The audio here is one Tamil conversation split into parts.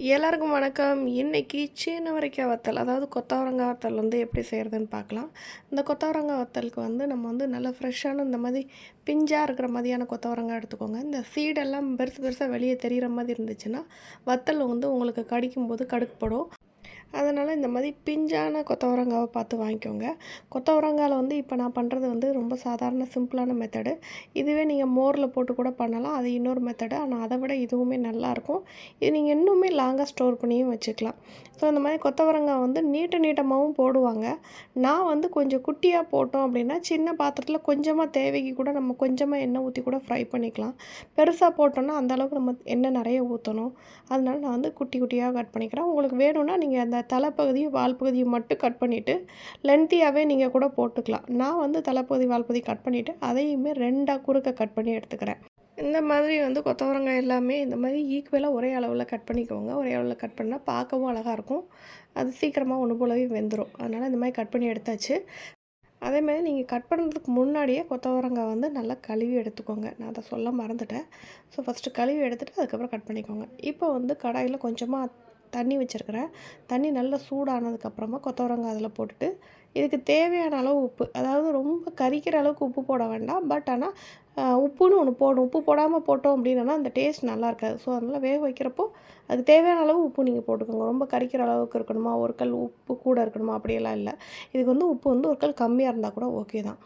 எல்லாருக்கும் வணக்கம். இன்னைக்கு சீனவரைக்காய் வத்தல், அதாவது கொத்தவரங்காய் வத்தல் எப்படி செய்கிறதுன்னு பார்க்கலாம். இந்த கொத்தவரங்காய் வத்தலுக்கு நம்ம நல்லா ஃப்ரெஷ்ஷான இந்த மாதிரி பிஞ்சா இருக்கிற மாதிரியான கொத்தவரங்காய் எடுத்துக்கோங்க. இந்த சீடெல்லாம் பெருசு பெருசாக வெளியே தெரிகிற மாதிரி இருந்துச்சுன்னா, வத்தல் உங்களுக்கு கடிக்கும்போது கடுக்குப்படும். அதனால் இந்த மாதிரி பிஞ்சான கொத்தவரங்காவை பார்த்து வாங்கிக்கோங்க. கொத்தவரங்காயில் இப்போ நான் பண்ணுறது ரொம்ப சாதாரண சிம்பிளான மெத்தடு. இதுவே நீங்கள் மோரில் போட்டு கூட பண்ணலாம். அது இன்னொரு மெத்தடு. ஆனால் அதை விட இதுவுமே நல்லாயிருக்கும். இது நீங்கள் இன்னுமே லாங்காக ஸ்டோர் பண்ணியும் வச்சுக்கலாம். ஸோ இந்த மாதிரி கொத்தவரங்காய் நீட்டமாகவும் போடுவாங்க. நான் கொஞ்சம் குட்டியாக போட்டோம் அப்படின்னா சின்ன பாத்திரத்தில் கொஞ்சமாக தேவைக்கு கூட நம்ம கொஞ்சமாக எண்ணெய் ஊற்றி கூட ஃப்ரை பண்ணிக்கலாம். பெருசாக போட்டோன்னா அந்தளவுக்கு நம்ம எண்ணெய் நிறைய ஊற்றணும். அதனால நான் குட்டி குட்டியாக கட் பண்ணிக்கிறேன். உங்களுக்கு வேணும்னா நீங்கள் அந்த தலைப்பகுதியும் வால் பகுதியும் மட்டும் கட் பண்ணிவிட்டு லென்த்தியாகவே நீங்கள் கூட போட்டுக்கலாம். நான் தலைப்பகுதி வால் பகுதி கட் பண்ணிவிட்டு அதையுமே 2ஆக குறுக்க கட் பண்ணி எடுத்துக்கிறேன். இந்த மாதிரி கொத்தவரங்காய் எல்லாமே இந்த மாதிரி ஈக்குவலாக ஒரே அளவில் கட் பண்ணிக்கோங்க. ஒரே அளவில் கட் பண்ணால் பார்க்கவும் அழகாக இருக்கும். அது சீக்கிரமாக ஒன்று போலவே வெந்துடும். அதனால் இந்த மாதிரி கட் பண்ணி எடுத்தாச்சு. அதேமாதிரி நீங்கள் கட் பண்ணுறதுக்கு முன்னாடியே கொத்தவரங்காய் நல்லா கழுவி எடுத்துக்கோங்க. நான் அதை சொல்ல மறந்துட்டேன். ஸோ ஃபஸ்ட்டு கழுவி எடுத்துகிட்டு அதுக்கப்புறம் கட் பண்ணிக்கோங்க. இப்போ கடாயில் கொஞ்சமாக தண்ணி வச்சுருக்கிறேன். தண்ணி நல்லா சூடானதுக்கப்புறமா கொத்தவரங்காய் அதில் போட்டுட்டு இதுக்கு தேவையான அளவு உப்பு, அதாவது ரொம்ப கரிக்கிற அளவுக்கு உப்பு போட வேண்டாம். பட் ஆனால் உப்புன்னு ஒன்று போடணும். உப்பு போடாமல் போட்டோம் அப்படின்னா அந்த டேஸ்ட் நல்லா இருக்காது. ஸோ அதனால் வேக வைக்கிறப்போ அதுக்கு தேவையான அளவு உப்பு நீங்கள் போட்டுக்கோங்க. ரொம்ப கரிக்கிற அளவுக்கு இருக்கணுமா, ஒரு கல் உப்பு கூட இருக்கணுமா அப்படியெல்லாம் இல்லை. இதுக்கு உப்பு ஒரு கல் கம்மியாக இருந்தால் கூட ஓகே தான்.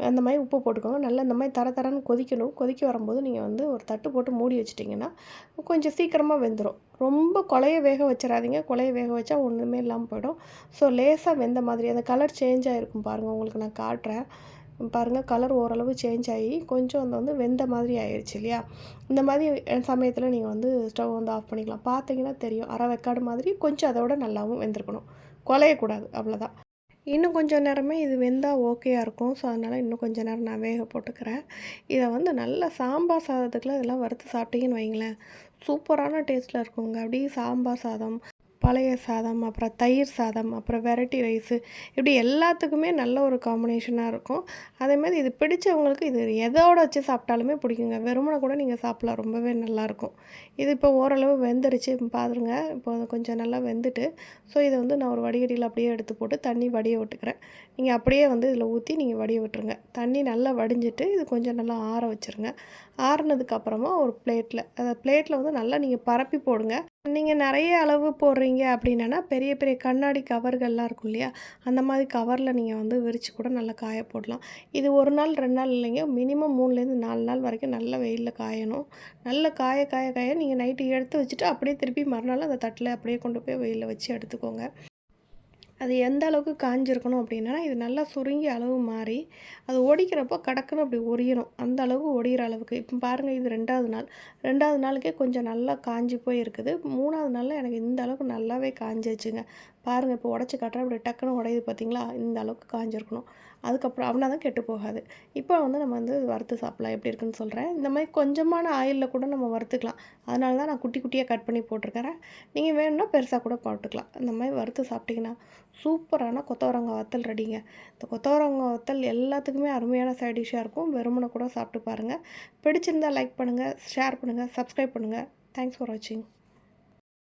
அந்த மாதிரி உப்பு போட்டுக்கோங்க. நல்லா இந்த மாதிரி தரன்னு கொதிக்கணும். கொதிக்க வரும்போது நீங்கள் ஒரு தட்டு போட்டு மூடி வச்சிட்டிங்கன்னா கொஞ்சம் சீக்கிரமாக வெந்துடும். ரொம்ப கொலைய வேக வச்சிடாதீங்க. கொலைய வேக வச்சா ஒன்றுமே இல்லாமல் போயிடும். ஸோ லேசாக வெந்த மாதிரி அந்த கலர் சேஞ்ச் ஆகிருக்கும் பாருங்கள். உங்களுக்கு நான் காட்டுறேன் பாருங்கள். கலர் ஓரளவு சேஞ்ச் ஆகி கொஞ்சம் வெந்த மாதிரி ஆயிடுச்சு இல்லையா? இந்த மாதிரி சமயத்தில் நீங்கள் ஸ்டவ் ஆஃப் பண்ணிக்கலாம். பார்த்தீங்கன்னா தெரியும், அரை வெக்காடு மாதிரி கொஞ்சம் அதோட நல்லாவும் வெந்திருக்கணும். குலையக்கூடாது, அவ்வளோதான். இன்னும் கொஞ்சம் நேரமே இது வெந்தால் ஓகேயாக இருக்கும். ஸோ அதனால் இன்னும் கொஞ்சம் நேரம் நான் வேக போட்டுக்கிறேன். இதை நல்லா சாம்பார் சாதத்துக்குலாம் இதெல்லாம் வறுத்து சாப்பிட்டீங்கன்னு வைங்களேன், சூப்பரான டேஸ்ட்டில் இருக்குங்க. அப்படியே சாம்பார் சாதம், பழைய சாதம், அப்புறம் தயிர் சாதம், அப்புறம் வெரைட்டி ரைஸு, இப்படி எல்லாத்துக்குமே நல்ல ஒரு காம்பினேஷனாக இருக்கும். அதேமாதிரி இது பிடிச்சவங்களுக்கு இது எதோடு வச்சு சாப்பிட்டாலுமே பிடிக்குங்க. வெறுமனை கூட நீங்கள் சாப்பிட்லாம். ரொம்பவே நல்லாயிருக்கும். இது இப்போ ஓரளவு வெந்துருச்சு பாருங்க. இப்போ கொஞ்சம் நல்லா வெந்துட்டு, ஸோ இதை நான் ஒரு வடிகட்டியில் அப்படியே எடுத்து போட்டு தண்ணி வடிய விட்டுக்கிறேன். நீங்கள் அப்படியே இதில் ஊற்றி நீங்கள் வடிய விட்டுருங்க. தண்ணி நல்லா வடிஞ்சிட்டு இது கொஞ்சம் நல்லா ஆற வச்சுருங்க. ஆறுனதுக்கப்புறமா ஒரு பிளேட்டில் நல்லா நீங்கள் பரப்பி போடுங்க. நீங்கள் நிறைய அளவு போடுறீங்க அப்படின்னா பெரிய பெரிய கண்ணாடி கவர்கள்லாம் இருக்கும் இல்லையா, அந்த மாதிரி கவரில் நீங்கள் விரித்து கூட நல்லா காய போடலாம். இது 1 நாள் 2 நாள் இல்லைங்க, மினிமம் 3லேருந்து 4 நாள் வரைக்கும் நல்ல வெயிலில் காயணும். நல்ல காய நீங்கள் நைட்டு எடுத்து வச்சுட்டு அப்படியே திருப்பி மறுநாள் அந்த தட்டில் அப்படியே கொண்டு போய் வெயிலில் வச்சு எடுத்துக்கோங்க. அது எந்த அளவுக்கு காஞ்சிருக்கணும் அப்படின்னா, இது நல்லா சுருங்கி அளவு மாறி அது ஒடிக்கிறப்போ கடக்குன்னு அப்படி ஒரியணும். அந்த அளவுக்கு ஒடிகிற அளவுக்கு. இப்போ பாருங்கள், இது 2வது நாள். 2வது நாளுக்கே கொஞ்சம் நல்லா காஞ்சி போய் இருக்குது. 3வது நாளில் எனக்கு இந்த அளவுக்கு நல்லாவே காஞ்சிச்சுங்க. பாருங்கள், இப்போ உடச்சி காட்டுறேன். அப்படி டக்குன்னு உடையுது பார்த்தீங்களா? இந்த அளவுக்கு காஞ்சிருக்கணும். அதுக்கப்புறம் அப்படின்னா தான் கெட்டு போகாது. இப்போ நம்ம வறுத்து சாப்பிட்லாம். எப்படி இருக்குன்னு சொல்கிறேன். இந்த மாதிரி கொஞ்சமான ஆயிலில் கூட நம்ம வறுத்துக்கலாம். அதனால தான் நான் குட்டி குட்டியாக கட் பண்ணி போட்டிருக்கிறேன். நீங்கள் வேணும்னா பெருசாக கூட போட்டுக்கலாம். இந்த மாதிரி வறுத்து சாப்பிட்டிங்கன்னா சூப்பரான கொத்தவரங்காய் வத்தல் ரெடிங்க. இந்த கொத்தவரங்காய் வத்தல் எல்லாத்துக்குமே அருமையான சைட் டிஷ்ஷாக இருக்கும். வெறுமனை கூட சாப்பிட்டு பாருங்கள். பிடிச்சிருந்தால் லைக் பண்ணுங்கள், ஷேர் பண்ணுங்கள், சப்ஸ்கிரைப் பண்ணுங்கள். தேங்க்ஸ் ஃபார் வாட்சிங்.